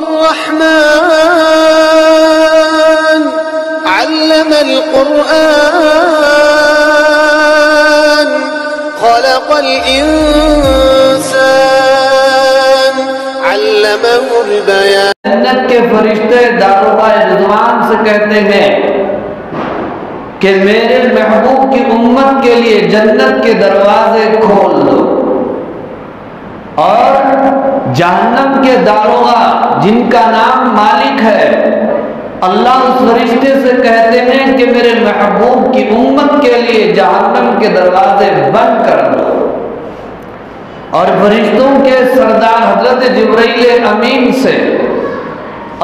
الرحمن علم القرآن خلق الإنسان علمه البيان۔ جنت کے فرشتے داروغہ رضوان سے کہتے ہیں کہ میرے محبوب کی امت کے لیے جنت کے دروازے کھول دو، اور جہنم کے داروغہ جن کا نام مالک ہے اللہ اس فرشتے سے کہتے ہیں کہ میرے محبوب کی امت کے لیے جہنم کے دروازے بند کر دو۔ اور فرشتوں کے سردار حضرت جبرائیل امین سے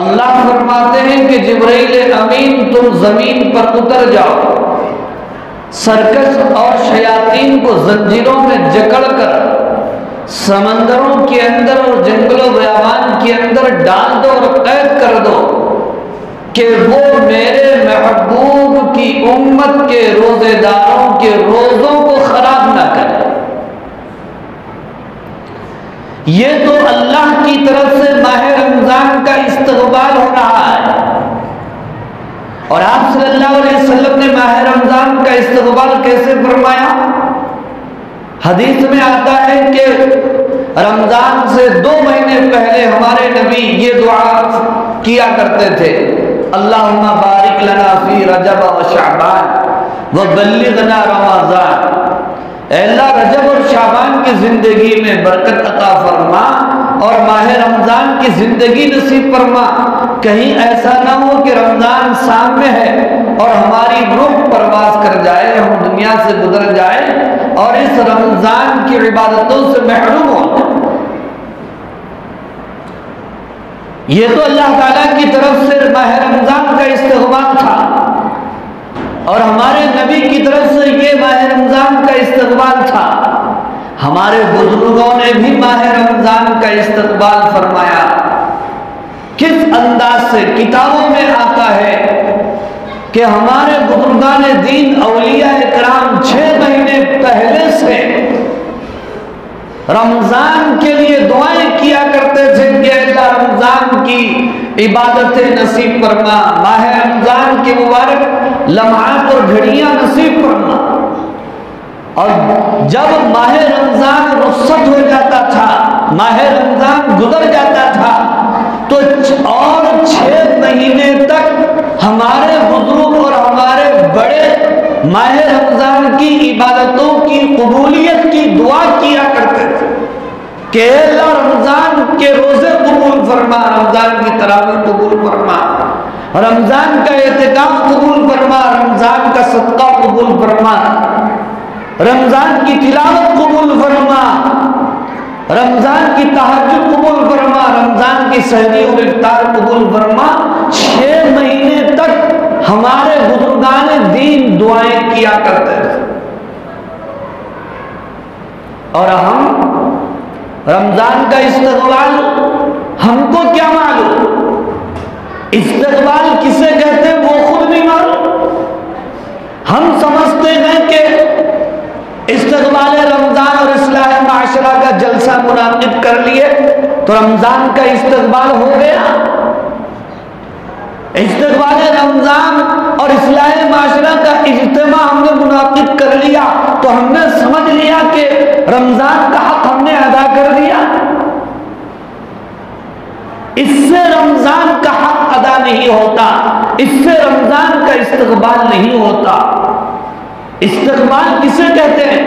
اللہ فرماتے ہیں کہ جبرائیل امین تم زمین پر اتر جاؤ، سرکش اور شیاطین کو زنجیروں میں جکڑ کر سمندروں کے اندر اور جنگل و بیابان کے اندر ڈال دو اور قید کر دو کہ وہ میرے محبوب کی امت کے روزے داروں کے روزوں کو خراب نہ کرے۔ یہ تو اللہ کی طرف سے ماہ رمضان کا استقبال ہو رہا ہے، اور آپ صلی اللہ علیہ وسلم نے ماہ رمضان کا استقبال کیسے فرمایا؟ حدیث میں آتا ہے کہ رمضان سے 2 مہینے پہلے ہمارے نبی یہ دعا کیا کرتے تھے، اللہم بارک لنا فی رجب و شعبان وبلغنا رمضان۔ اے اللہ رجب اور شعبان کی زندگی میں برکت عطا فرما اور ماہ رمضان کی زندگی نصیب فرما، کہیں ایسا نہ ہو کہ رمضان سامنے ہے اور ہماری روح پرواز کر جائے، ہم دنیا سے گزر جائے اور اس رمضان کی عبادتوں سے محروم ہو۔ یہ تو اللہ تعالیٰ کی طرف سے ماہ رمضان کا استقبال تھا، اور ہمارے نبی کی طرف سے یہ ماہ رمضان کا استقبال تھا۔ ہمارے بزرگوں نے بھی ماہ رمضان کا استقبال فرمایا۔ کس انداز سے کتابوں میں آتا ہے کہ ہمارے بزرگان دین اولیاء کرام 6 مہینے پہلے سے رمضان کے لیے دعائیں کیا کرتے تھے کہ اللہ رمضان کی عبادتیں نصیب فرما، ماہ رمضان کے مبارک لمحات اور گھڑیاں نصیب فرما۔ اور جب ماہ رمضان رخصت ہو جاتا تھا، ماہ رمضان گزر جاتا تھا، تو اور 6 مہینے تک ہمارے بزرگ اور ہمارے بڑے ماہ رمضان کی عبادتوں کی قبولیت کی دعا کیا کرتے تھے کہ اللہ رمضان کے روزے قبول فرما، رمضان کی تراویح قبول فرما، رمضان کا اعتکاف قبول فرما، رمضان کا صدقہ قبول فرما، رمضان کی تلاوت قبول فرما، رمضان کی تہجد قبول فرما، رمضان کی سحری اور افطار قبول فرما۔ 6 مہینے تک ہمارے بزرگان دین دعائیں کیا کرتے تھے، اور ہم رمضان کا استقبال ہم کو کیا معلوم؟ استقبال کسے کہتے ہیں وہ خود نہیں معلوم۔ ہم سمجھتے ہیں کہ استقبال رمضان اور اصلاح معاشرہ کا جلسہ منعقد کر لیے تو رمضان کا استقبال ہو گیا۔ استقبال رمضان اور اصلاح معاشرہ کا اجتماع ہم نے منعقد کر لیا تو ہم نے سمجھ لیا کہ رمضان کا حق ہم نے ادا کر دیا۔ اس سے رمضان کا حق ادا نہیں ہوتا، اس سے رمضان کا استقبال نہیں ہوتا۔ استقبال کسے کہتے ہیں؟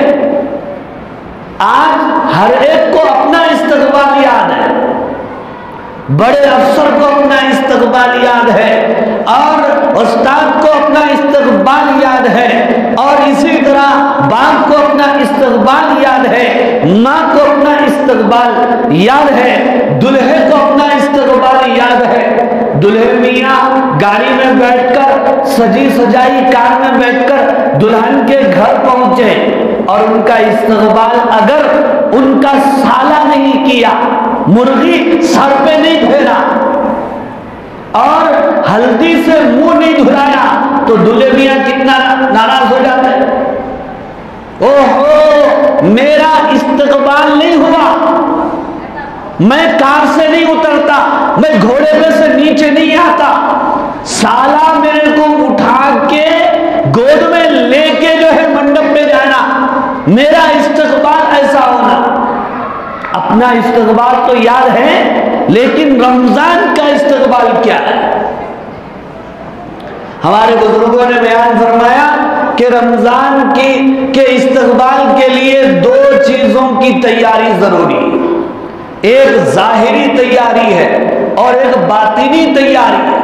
آج ہر ایک کو اپنا استقبال یاد ہے، بڑے افسر کو اپنا استقبال یاد ہے، اور استاد کو اپنا استقبال یاد ہے، اور اسی طرح باپ کو اپنا استقبال یاد ہے، ماں کو اپنا استقبال یاد ہے، دلہے کو اپنا استقبال یاد ہے۔ دلہے میاں گاڑی میں بیٹھ کر سجی سجائی کار میں بیٹھ کر دلہن کے گھر پہنچے، اور ان کا استقبال اگر ان کا سالہ نہیں کیا، مرغی سر پہ نہیں پھیرا اور ہلدی سے منہ نہیں دھلایا تو دلہے میاں کتنا ناراض ہو جاتے ہیں۔ اوہو میرا استقبال نہیں ہوا، میں کار سے نہیں اترتا، میں گھوڑے پہ سے نیچے نہیں آتا، سالہ میرے کو اٹھا کے گود میں لے کے جو ہے منڈپ پہ جانا، میرا استقبال ایسا ہونا۔ اپنا استقبال تو یاد ہے، لیکن رمضان کا استقبال کیا ہے؟ ہمارے بزرگوں نے بیان فرمایا کہ رمضان کے استقبال کے لیے دو چیزوں کی تیاری ضروری ہے، ایک ظاہری تیاری ہے اور ایک باطنی تیاری ہے۔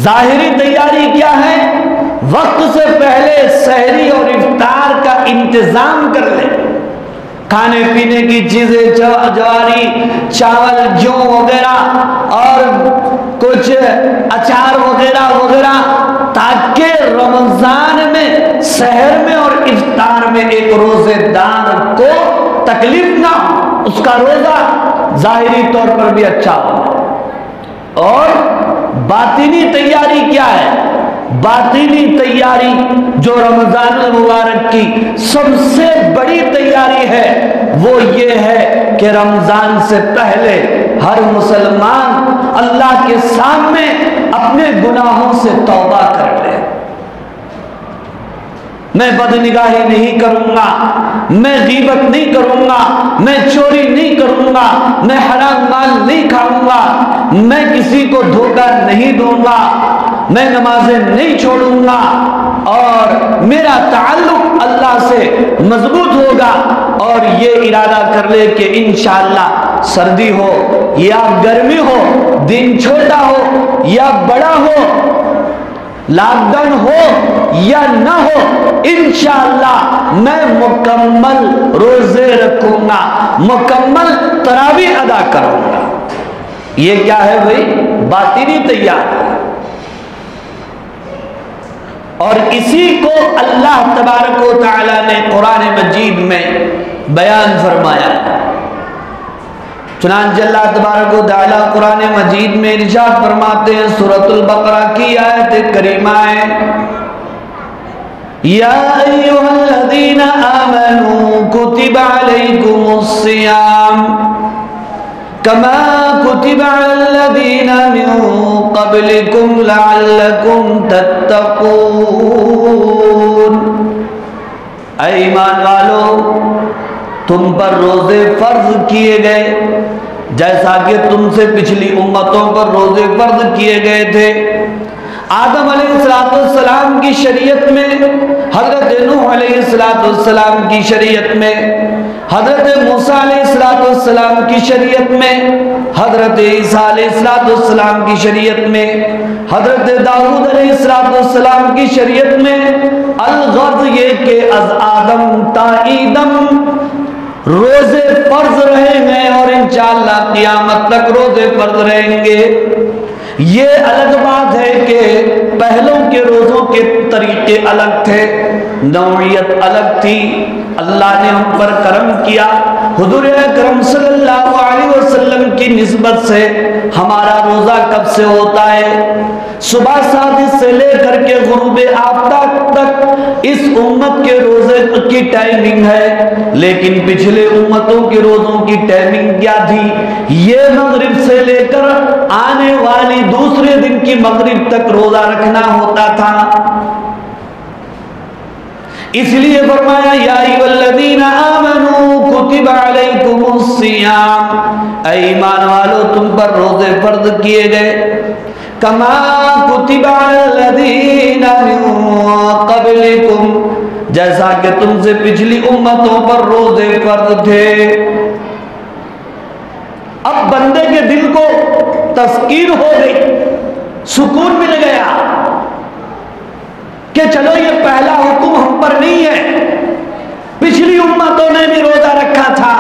ظاہری تیاری کیا ہے؟ وقت سے پہلے سحری اور افطار کا انتظام کر لیں، کھانے پینے کی چیزیں، جواری، چاول، جو وغیرہ اور کچھ اچار وغیرہ وغیرہ، تاکہ رمضان میں سحر میں اور افطار میں ایک روزے دار کو تکلیف نہ ہو، اس کا روزہ ظاہری طور پر بھی اچھا ہو۔ اور باطنی تیاری کیا ہے؟ باطنی تیاری جو رمضان المبارک کی سب سے بڑی تیاری ہے وہ یہ ہے کہ رمضان سے پہلے ہر مسلمان اللہ کے سامنے اپنے گناہوں سے توبہ کر لے۔ میں بدنگاہی نہیں کروں گا، میں غیبت نہیں کروں گا، میں چوری نہیں کروں گا، میں حرام مال نہیں کھاؤں گا، میں کسی کو دھوکہ نہیں دوں گا، میں نمازیں نہیں چھوڑوں گا، اور میرا تعلق اللہ سے مضبوط ہوگا۔ اور یہ ارادہ کر لے کہ انشاءاللہ سردی ہو یا گرمی ہو، دن چھوٹا ہو یا بڑا ہو، لاک ڈاؤن ہو یا نہ ہو، انشاءاللہ میں مکمل روزے رکھوں گا، مکمل تراویح ادا کروں گا۔ یہ کیا ہے بھائی؟ باطنی تیاری۔ اور اسی کو اللہ تبارک و تعالی نے قرآن مجید میں بیان فرمایا۔ چنانچہ اللہ تبارک و تعالی قرآن مجید میں ارشاد فرماتے ہیں، سورۃ البقرہ کی آیت کریمہ ہے، یا ایھا الذین آمنوا کتب علیکم الصیام کما کتب علی الذین من قبلکم لعلکم تتقون۔ اے ایمان والو، تم پر روزے فرض کیے گئے جیسا کہ تم سے پچھلی امتوں پر روزے فرض کیے گئے تھے۔ آدم علیہ السلام کی شریعت میں، حضرت نوح علیہ السلام کی شریعت میں، حضرت موسیٰ علیہ السلام کی شریعت میں، حضرت عیسیٰ علیہ السلام کی شریعت میں، حضرت داؤد علیہ السلام کی شریعت میں، الغرض یہ کہ از آدم تا ایدم روزے فرض رہیں گے اور انشاءاللہ قیامت تک روزے فرض رہیں گے۔ یہ الگ بات ہے کہ پہلوں کے روزوں کے طریقے الگ تھے، نوعیت الگ تھی، اللہ نے ہم پر کرم کیا۔ حضور اکرم صلی اللہ علیہ وسلم کی نسبت سے ہمارا روزہ کب سے ہوتا ہے؟ صبح 7 سے لے کر کے غروب آفتاب تک اس امت کے روزے کی ٹائمنگ ہے، لیکن پچھلے امتوں کے روزوں کی ٹائمنگ کیا تھی؟ یہ مغرب سے لے کر آنے والی دوسرے دن کی مغرب تک روزہ رکھنا ہوتا تھا۔ اس لیے فرمایا یا ایھا الذین آمنوا کتب علیکم الصیام، اے ایمان والو تم پر روزے فرض کیے گئے، کما کتب علی الذین من قبلکم، جیسا کہ تم سے پچھلی امتوں پر روزے فرض تھے۔ اب بندے کے دل کو تذکیر ہو گئی، سکون مل گیا کہ چلو یہ پہلا حکم ہم پر نہیں ہے، پچھلی امتوں نے بھی روزہ رکھا تھا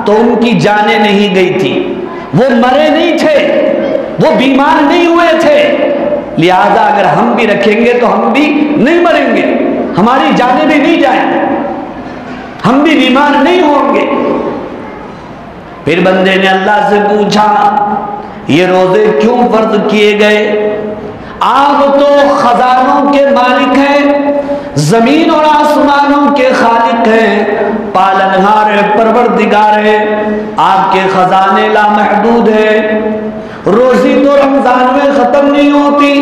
تو ان کی جانیں نہیں گئی تھی، وہ مرے نہیں تھے، وہ بیمار نہیں ہوئے تھے، لہذا اگر ہم بھی رکھیں گے تو ہم بھی نہیں مریں گے، ہماری جانیں بھی نہیں جائیں گے، ہم بھی بیمار نہیں ہوں گے۔ پھر بندے نے اللہ سے پوچھا یہ روزے کیوں فرض کیے گئے؟ آپ تو خزانوں کے مالک ہیں، زمین اور آسمانوں کے خالق ہیں، پالنہار ہے، پروردگار ہے، آپ کے خزانے لامحدود ہیں، روزی تو رمضان میں ختم نہیں ہوتی،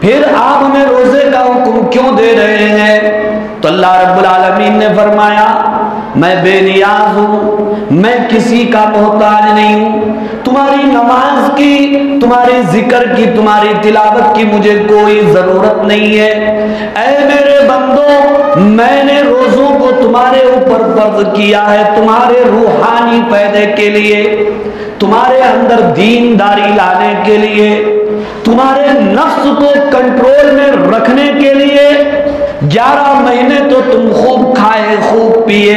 پھر آپ ہمیں روزے کا حکم کیوں دے رہے ہیں؟ تو اللہ رب العالمین نے فرمایا میں بے نیاز ہوں، میں کسی کا محتاج نہیں ہوں، تمہاری نماز کی، تمہاری ذکر کی، تمہاری تلاوت کی مجھے کوئی ضرورت نہیں ہے۔ اے میرے بندو، میں نے روزوں کو تمہارے اوپر فرض کیا ہے تمہارے روحانی فائدے کے لیے، تمہارے اندر دینداری لانے کے لیے، تمہارے نفس کو کنٹرول میں رکھنے کے لیے۔ 11 مہینے تو تم خوب کھائے، خوب پیے،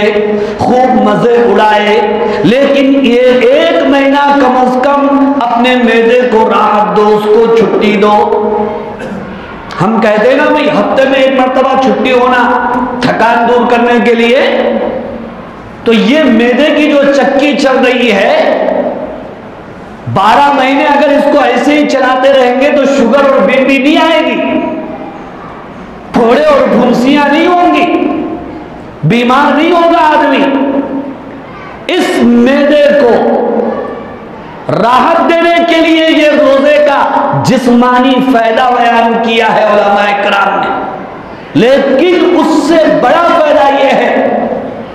خوب مزے اڑائے، لیکن یہ 1 مہینہ کم از کم اپنے معدے کو راحت دو، اس کو چھٹی دو۔ ہم کہتے ہیں نا بھائی ہفتے میں 1 مرتبہ چھٹی ہونا تھکان دور کرنے کے لیے، تو یہ معدے کی جو چکی چل رہی ہے 12 مہینے اگر اس کو ایسے ہی چلاتے رہیں گے تو شوگر اور بی پی نہیں آئے گی، پھوڑے اور پھنسیاں نہیں ہوں گی، بیمار نہیں ہوگا آدمی۔ اس معدے کو راحت دینے کے لیے یہ روزے کا جسمانی فائدہ بیان کیا ہے علماء کرام نے، لیکن اس سے بڑا فائدہ یہ ہے،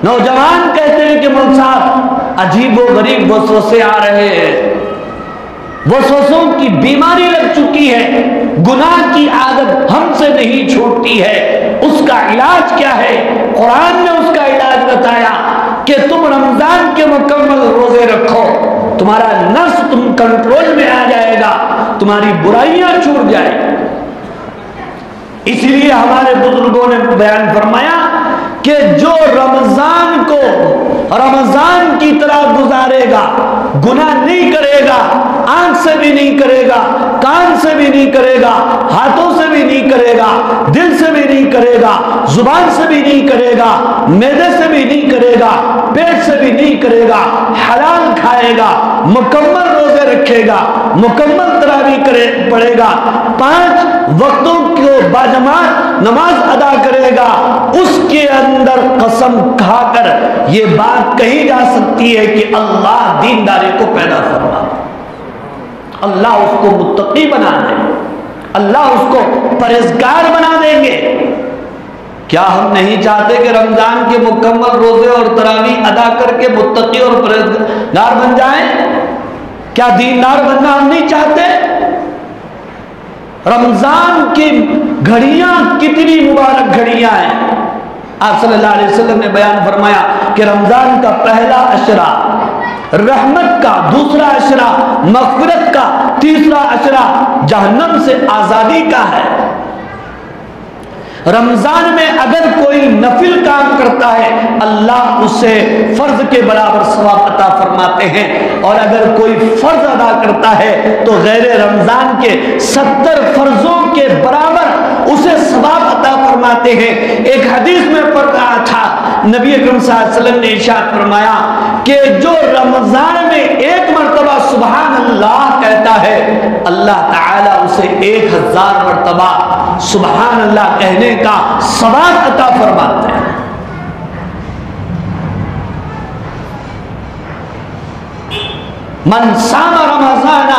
نوجوان کہتے ہیں کہ مول صاحب عجیب و غریب وسوسے آ رہے ہیں، وسوسوں کی بیماری لگ چکی ہے، گناہ کی عادت ہم سے نہیں چھوٹتی ہے، اس کا علاج کیا ہے؟ قرآن نے اس کا علاج بتایا کہ تم رمضان کے مکمل روزے رکھو، تمہارا نفس تم کنٹرول میں آ جائے گا، تمہاری برائیاں چھوٹ جائیں۔ اس لیے ہمارے بزرگوں نے بیان فرمایا کہ جو رمضان کو رمضان کی طرح گزارے گا، گناہ نہیں کرے گا، آنکھ سے بھی نہیں کرے گا، کان سے بھی نہیں کرے گا، ہاتھوں سے بھی نہیں کرے گا، دل سے بھی نہیں کرے گا، زبان سے بھی نہیں کرے گا، معدے سے بھی نہیں کرے گا، پیٹ سے بھی نہیں کرے گا، حلال کھائے گا، مکمل روزے رکھے گا، مکمل تراویح پڑھے گا، 5 وقتوں کو باجماعت نماز ادا کرے گا، اس کے اندر قسم کھا کر یہ بات کہی جا سکتی ہے کہ اللہ دینداری کو پیدا فرما دے، اللہ اس کو متقی بنا دے، اللہ اس کو پرہیزگار بنا دیں گے۔ کیا ہم نہیں چاہتے کہ رمضان کے مکمل روزے اور تراویح ادا کر کے متقی اور پرہیزگار بن جائیں؟ کیا دیندار بننا ہم نہیں چاہتے؟ رمضان کی گھڑیاں کتنی مبارک گھڑیاں ہیں۔ آپ صلی اللہ علیہ وسلم نے بیان فرمایا کہ رمضان کا پہلا عشرہ رحمت کا، دوسرا عشرہ مغفرت کا، تیسرا عشرہ جہنم سے آزادی کا ہے۔ رمضان میں اگر کوئی نفل کام کرتا ہے اللہ اسے فرض کے برابر ثواب عطا فرماتے ہیں، اور اگر کوئی فرض ادا کرتا ہے تو غیر رمضان کے 70 فرضوں کے برابر اسے ثواب عطا فرماتے ہیں۔ ایک حدیث میں پڑھ رہا تھا، نبی اکرم صلی اللہ علیہ وسلم نے ارشاد فرمایا کہ جو رمضان میں 1 مرتبہ سبحان اللہ کہتا ہے، اللہ تعالیٰ اسے 1000 مرتبہ سبحان اللہ کہنے کا ثواب عطا فرماتے ہیں۔ من صام رمضان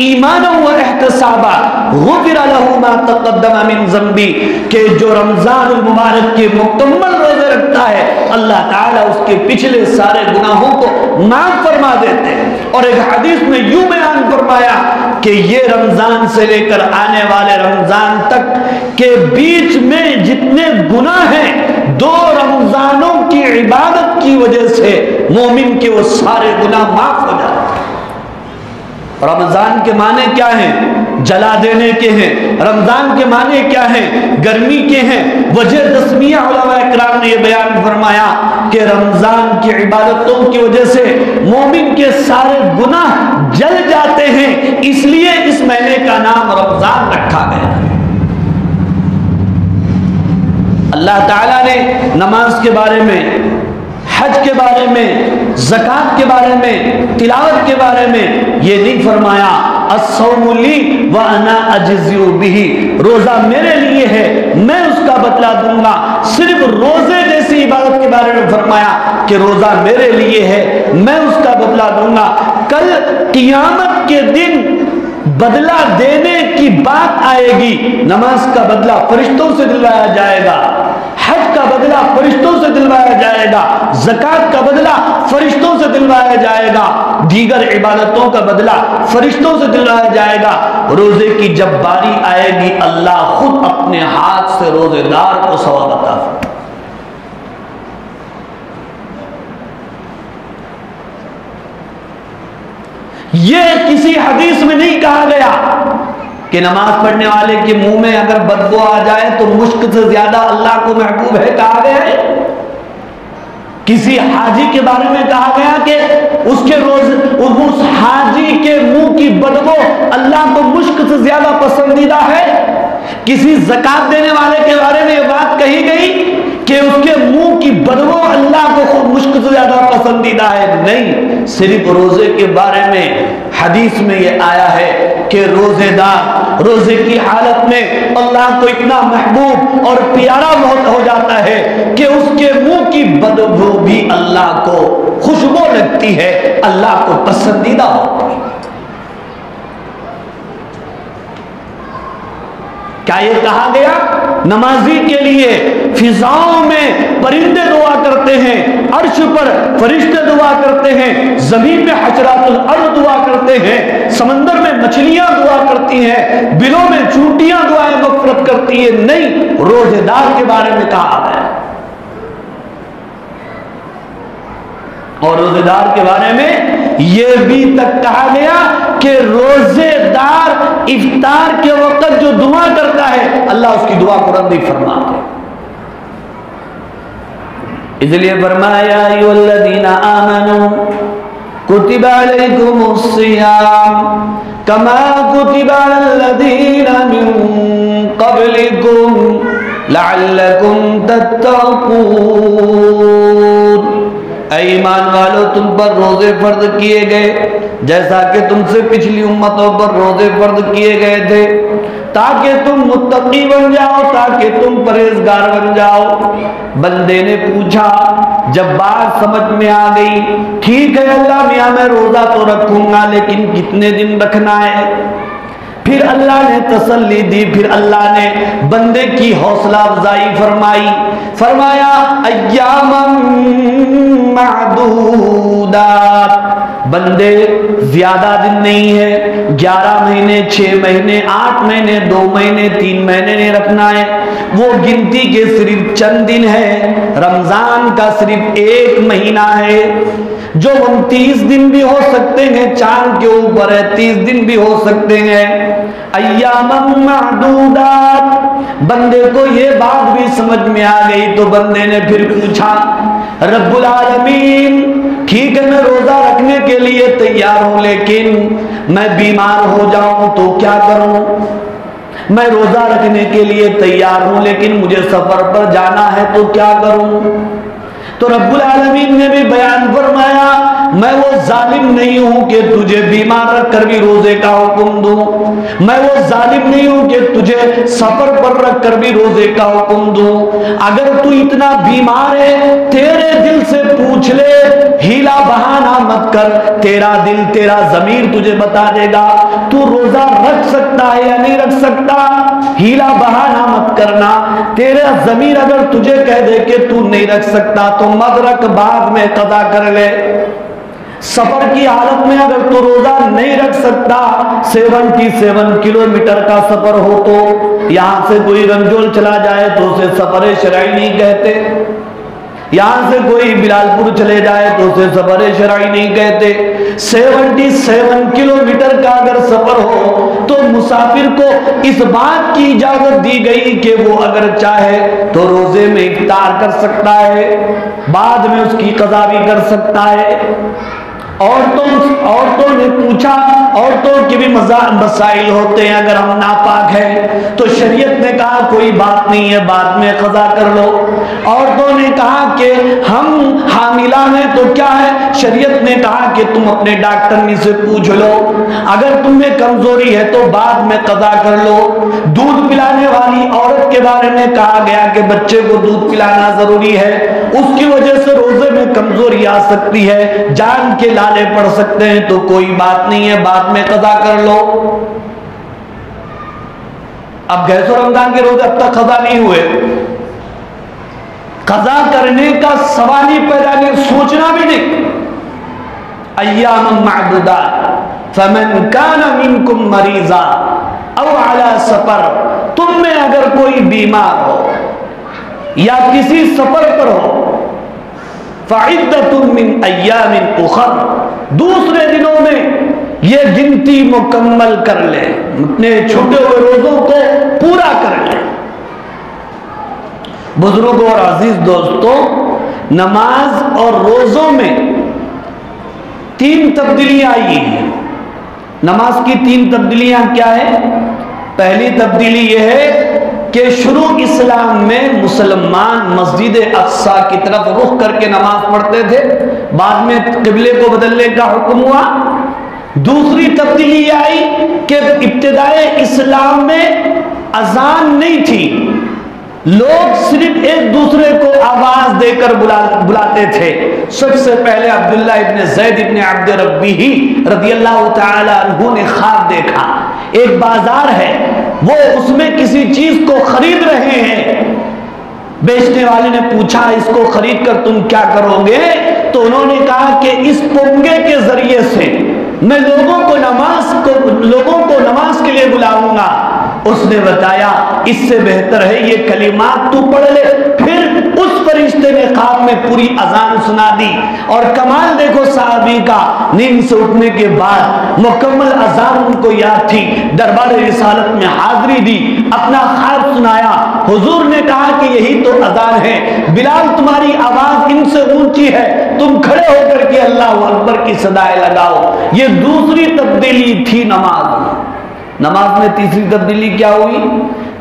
ایمانا و احتسابا غفر له ما تقدم من ذنبی، کہ جو رمضان المبارک کے مکمل روزے رکھتا ہے اللہ تعالیٰ اس کے پچھلے سارے گناہوں کو معاف فرما دیتے ہیں۔ اور ایک حدیث میں یوں بیان فرمایا کہ یہ رمضان سے لے کر آنے والے رمضان تک کے بیچ میں جتنے گناہ ہیں 2 رمضانوں کی عبادت کی وجہ سے مومن کے وہ سارے گناہ معاف ہو جاتے ہیں۔ رمضان کے معنی کیا ہیں؟ جلا دینے کے ہیں۔ رمضان کے معنی کیا ہیں؟ گرمی کے ہیں۔ وجہ تسمیہ علماء اکرام نے یہ بیان فرمایا کہ رمضان کی عبادتوں کی وجہ سے مومن کے سارے گناہ جل جاتے ہیں، اس لیے اس مہینے کا نام رمضان رکھا گیا۔ اللہ تعالیٰ نے نماز کے بارے میں، حج کے بارے میں، زکوٰۃ کے بارے میں، تلاوت کے بارے میں یہ نہیں فرمایا الصوم لی وانا اجزی بہ، روزہ میرے لیے ہے، میں اس کا بدلہ دوں گا۔ صرف روزے جیسی عبادت کے بارے میں فرمایا کہ روزہ میرے لیے ہے، میں اس کا بدلہ دوں گا۔ کل قیامت کے دن بدلہ دینے کی بات آئے گی، نماز کا بدلہ فرشتوں سے دلوایا جائے گا، حج کا بدلہ فرشتوں سے دلوایا جائے گا، زکوٰۃ کا بدلہ فرشتوں سے دلوایا جائے گا، دیگر عبادتوں کا بدلہ فرشتوں سے دلوایا جائے گا۔ روزے کی جب باری آئے گی، اللہ خود اپنے ہاتھ سے روزے دار کو ثواب عطا فرمائے۔ یہ کسی حدیث میں نہیں کہا گیا کہ نماز پڑھنے والے کے منہ میں اگر بدبو آ جائے تو مشک سے زیادہ اللہ کو محبوب ہے، کہا گیا ہے۔ کسی حاجی کے بارے میں کہا گیا کہ اس حاجی کے منہ کی بدبو اللہ کو مشک سے زیادہ پسندیدہ ہے۔ کسی زکات دینے والے کے بارے میں یہ بات کہی گئی کہ اس کے منہ کی بدبو اللہ کو خود مشک سے زیادہ پسندیدہ ہے؟ نہیں، صرف روزے کے بارے میں حدیث میں یہ آیا ہے کہ روزے دار روزے کی حالت میں اللہ کو اتنا محبوب اور پیارا ہو جاتا ہے کہ اس کے منہ کی بدبو بھی اللہ کو خوشبو لگتی ہے، اللہ کو پسندیدہ ہوتی ہے۔ کیا یہ کہا گیا نمازی کے لیے فضاؤں میں پرندے دعا کرتے ہیں، عرش پر فرشتے دعا کرتے ہیں، زمین میں حشرات الارض دعا کرتے ہیں، سمندر میں مچھلیاں دعا کرتی ہیں، بلوں میں چونٹیاں دعائیں مغفرت کرتی ہیں؟ نہیں، روزے دار کے بارے میں کہا گیا۔ اور روزے دار کے بارے میں یہ بھی تک کہا گیا کہ روزے دار افطار کے وقت جو دعا کرتا ہے اللہ اس کی دعا کو رد فرماتا ہے۔ اس لیے فرمایا ایھا الذین آمنوا کتب علیکم الصیام کما کتب علی الذین من قبلکم لعلکم تتقون۔ اے ایمان والو، تم پر روزے فرض کیے گئے جیسا کہ تم سے پچھلی امتوں پر روزے فرض کیے گئے تھے، تاکہ تم متقی بن جاؤ، تاکہ تم پرہیزگار بن جاؤ۔ بندے نے پوچھا، جب بات سمجھ میں آ گئی، ٹھیک ہے اللہ میاں میں روزہ تو رکھوں گا لیکن کتنے دن رکھنا ہے؟ پھر اللہ نے تسلی دی، پھر اللہ نے بندے کی حوصلہ افزائی فرمائی، فرمایا ایاما معدودات، بندے زیادہ دن نہیں ہے، 11 مہینے 6 مہینے 8 مہینے 2 مہینے 3 مہینے نہیں رکھنا ہے، وہ گنتی کے صرف چند دن ہے۔ رمضان کا صرف 1 مہینہ ہے جو 29 دن بھی ہو سکتے ہیں، چاند کے اوپر ہے 30 دن بھی ہو سکتے ہیں۔ ایاما معدودات، بندے کو یہ بات بھی سمجھ میں آ گئی تو بندے نے پھر پوچھا، رب العالمین ٹھیک ہے میں روزہ رکھنے کے لیے تیار ہوں لیکن میں بیمار ہو جاؤں تو کیا کروں؟ میں روزہ رکھنے کے لیے تیار ہوں لیکن مجھے سفر پر جانا ہے تو کیا کروں؟ تو رب العالمین نے بھی بیان فرمایا، میں وہ ظالم نہیں ہوں کہ تجھے بیمار رکھ کر بھی روزے کا حکم دوں، میں وہ ظالم نہیں ہوں کہ تجھے سفر پر رکھ کر بھی روزے کا حکم دوں۔ اگر تو اتنا بیمار ہے تیرے دل سے پوچھ لے، ہیلا بہانہ مت کر، تیرا دل تیرا ضمیر تجھے بتا دے گا تو روزہ رکھ سکتا ہے یا نہیں رکھ سکتا۔ ہیلا بہانہ مت کرنا، تیرا ضمیر اگر تجھے کہہ دے کہ تو نہیں رکھ سکتا تو مت رکھ، بعد میں قضا کر لے۔ سفر کی حالت میں اگر تو روزہ نہیں رکھ سکتا، 77 کلومیٹر کا سفر ہو تو یہاں سے کوئی رنجول چلا جائے تو اسے سفر شرعی نہیں کہتے، یہاں سے کوئی بلال پور چلے جائے تو اسے سفر شرعی نہیں کہتے۔ 77 کلومیٹر کا اگر سفر ہو تو مسافر کو اس بات کی اجازت دی گئی کہ وہ اگر چاہے تو روزے میں افطار کر سکتا ہے، بعد میں اس کی قضا بھی کر سکتا ہے۔ عورتوں نے پوچھا، عورتوں کے بھی مسائل ہوتے ہیں، اگر ہم ناپاک ہیں تو شریعت نے کہا کوئی بات نہیں ہے، بعد میں قضا کر لو۔ عورتوں نے کہا کہ ہم حاملہ ہیں تو کیا ہے، شریعت نے کہا کہ تم اپنے ڈاکٹرنی سے پوچھ لو، اگر تم میں کمزوری ہے تو بعد میں قضا کر لو۔ دودھ پلانے والی عورت کے بارے میں کہا گیا کہ بچے کو دودھ پلانا ضروری ہے، اس کی وجہ سے روزے میں کمزوری آ سکتی ہے، جان کے لالے پڑ سکتے ہیں، تو کوئی بات نہیں ہے، بعد میں قضا کر لو۔ اب گئے سو رمضان کے روزے اب تک قضا نہیں ہوئے، قضا کرنے کا سوال ہی پیدا نہیں، سوچنا بھی نہیں۔ ایام معدودات فمن کان منکم مریضا او علی سفر، تم میں اگر کوئی بیمار ہو یا کسی سفر پر ہو، فعدۃ من ایام اخر، دوسرے دنوں میں یہ گنتی مکمل کر لے، اپنے چھوٹے ہوئے روزوں کو پورا کر لے۔ بزرگوں اور عزیز دوستوں، نماز اور روزوں میں 3 تبدیلیاں آئی ہیں۔ نماز کی 3 تبدیلیاں کیا ہے؟ پہلی تبدیلی یہ ہے کہ شروع اسلام میں مسلمان مسجد اقصی کی طرف رخ کر کے نماز پڑھتے تھے، بعد میں قبلے کو بدلنے کا حکم ہوا۔ دوسری تبدیلی یہ آئی کہ ابتدائے اسلام میں اذان نہیں تھی، لوگ صرف ایک دوسرے کو آواز دے کر بلاتے تھے۔ سب سے پہلے عبداللہ ابن زید ابن عبد ربی رضی اللہ تعالی عنہ نے خواب دیکھا، ایک بازار ہے، وہ اس میں کسی چیز کو خرید رہے ہیں، بیچنے والے نے پوچھا اس کو خرید کر تم کیا کرو گے؟ تو انہوں نے کہا کہ اس پونگے کے ذریعے سے میں لوگوں کو نماز کے لیے بلاؤں گا۔ اس نے بتایا اس سے بہتر ہے یہ کلمات تو پڑھ لے۔ پھر اس فرشتے نے خواب میں پوری اذان سنا دی، اور کمال دیکھو صحابی کا، نیند سے اٹھنے کے بعد مکمل اذان ان کو یاد تھی، دربار رسالت میں حاضری دی، اپنا خواب سنایا۔ حضور نے کہا کہ یہی تو اذان ہے، بلال تمہاری آواز ان سے اونچی ہے، تم کھڑے ہو کر کے اللہ اکبر کی صدائیں لگاؤ۔ یہ دوسری تبدیلی تھی نماز میں۔ نماز میں تیسری تبدیلی کیا ہوئی؟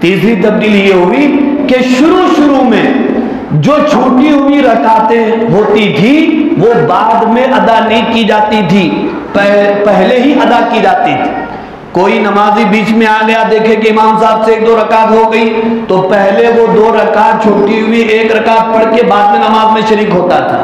تیسری تبدیلی یہ ہوئی کہ شروع میں جو چھوٹی ہوئی رکعتیں ہوتی تھی وہ بعد میں ادا نہیں کی جاتی تھی، پہلے ہی ادا کی جاتی تھی۔ کوئی نمازی بیچ میں آ گیا، دیکھے کہ امام صاحب سے 1-2 رکعت ہو گئی تو پہلے وہ 2 رکعت چھوٹی ہوئی 1 رکعت پڑھ کے بعد میں نماز میں شریک ہوتا تھا۔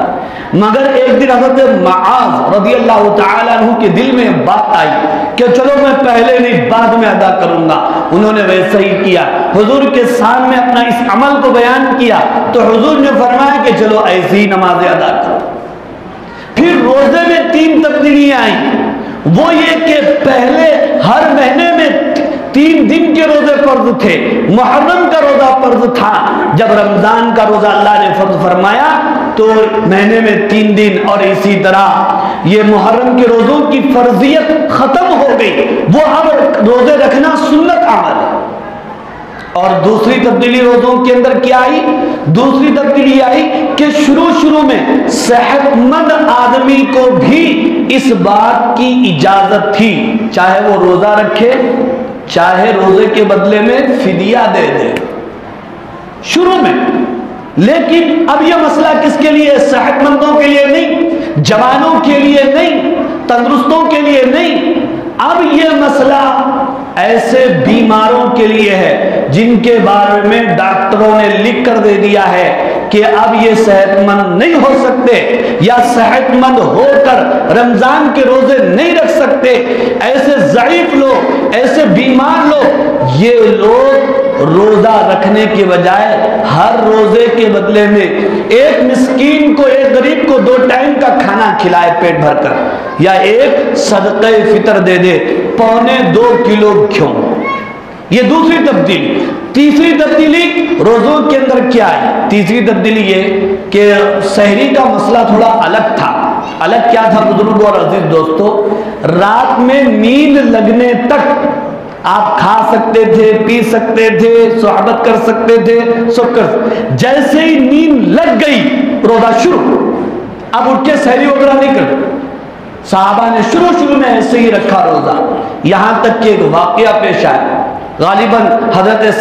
مگر ایک دن حضرت معاذ رضی اللہ تعالیٰ عنہ کے دل میں بات آئی کہ چلو میں پہلے نہیں بعد میں ادا کروں گا، انہوں نے ویسا ہی کیا، حضور کے سامنے اپنا اس عمل کو بیان کیا تو حضور نے فرمایا کہ چلو ایسی ہی نمازیں ادا کرو۔ پھر روزے میں 3 تبدیلیاں آئیں، وہ یہ کہ پہلے ہر مہینے میں 3 دن کے روزے فرض تھے، محرم کا روزہ فرض تھا، جب رمضان کا روزہ اللہ نے فرض فرمایا تو مہینے میں 3 دن، اور اسی طرح یہ محرم کے روزوں کی فرضیت ختم ہو گئی، وہ اب روزے رکھنا سنت عمل ہے۔ اور دوسری تبدیلی روزوں کے اندر کیا آئی؟ دوسری تبدیلی آئی کہ شروع میں صحت مند آدمی کو بھی اس بات کی اجازت تھی، چاہے وہ روزہ رکھے چاہے روزے کے بدلے میں فدیہ دے دے شروع میں۔ لیکن اب یہ مسئلہ کس کے لیے؟ صحت مندوں کے لیے نہیں، جوانوں کے لیے نہیں، تندرستوں کے لیے نہیں، اب یہ مسئلہ ایسے بیماروں کے لیے ہے جن کے بارے میں ڈاکٹروں نے لکھ کر دے دیا ہے کہ اب یہ صحت مند نہیں ہو سکتے، یا صحت مند ہو کر رمضان کے روزے نہیں رکھ سکتے۔ ایسے ضعیف لوگ، ایسے بیمار لوگ، یہ لوگ روزہ رکھنے کے بجائے ہر روزے کے بدلے میں ایک مسکین کو، ایک غریب کو 2 ٹائم کا کھانا کھلائے پیٹ بھر کر، یا ایک صدقہ فطر دے دے 1.25 کلو گھیو۔ یہ دوسری تبدیلی۔ تیسری تبدیلی روزوں کے اندر کیا ہے؟ تیسری تبدیلی یہ کہ سحری کا مسئلہ تھوڑا الگ تھا۔ الگ کیا تھا بزرگوں اور عزیز دوستو؟ رات میں نیند لگنے تک آپ کھا سکتے تھے، پی سکتے تھے، صحبت کر سکتے تھے، سب کر سکتے۔ جیسے ہی نیند لگ گئی روزہ شروع، اب اٹھ کے سحری وغیرہ نہیں کرتے، صحابہ نے شروع میں ایسے ہی رکھا روزہ، یہاں تک کہ ایک واقعہ پیش آیا۔ غالباً حضرت